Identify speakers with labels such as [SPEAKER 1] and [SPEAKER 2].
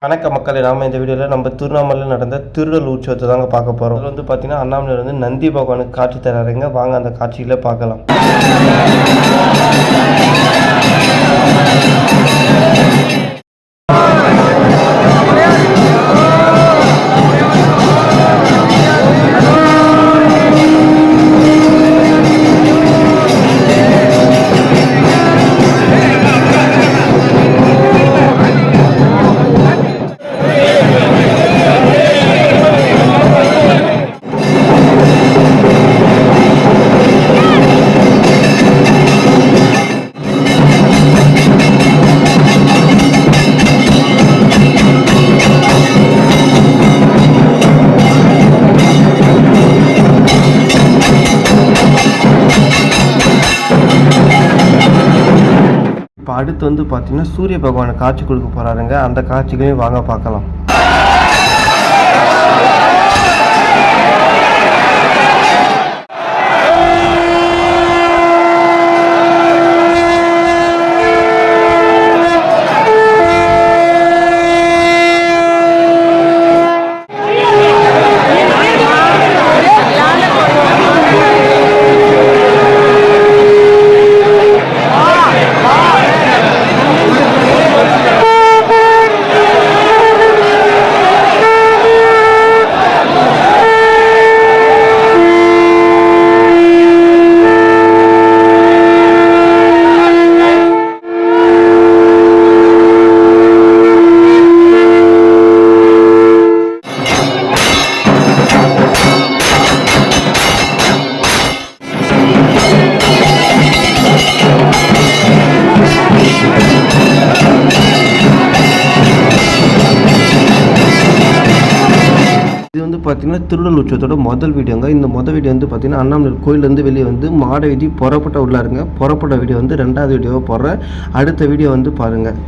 [SPEAKER 1] வணக்கம் மக்களே, நாம் இந்த வீடியோவில் நம்ம திருவண்ணாமலையில் நடந்த திருடல் உற்சவத்தை தாங்க பார்க்க போகிறோம். அதில் வந்து பார்த்தீங்கன்னா அண்ணாமலையில் வந்து நந்தி பகவானுக்கு காட்சி தராருங்க. வாங்க அந்த காட்சிகளை பார்க்கலாம். இப்போ அடுத்து வந்து பார்த்தீங்கன்னா சூரிய பகவானை காட்சி கொடுக்க போகிறாருங்க. அந்த காட்சிகளையும் வாங்க பார்க்கலாம். இது வந்து பார்த்தீங்கன்னா திருடல் உற்சவத்தோட முதல் வீடியோங்க. இந்த முதல் வீடியோ வந்து பார்த்தீங்கன்னா அண்ணாமலை கோயிலேருந்து வெளியே வந்து மாட வீதி புறப்பட்ட உள்ளாருங்க. புறப்பட்ட வீடியோ வந்து 2வது வீடியோவை போடுறேன். அடுத்த வீடியோ வந்து பாருங்கள்.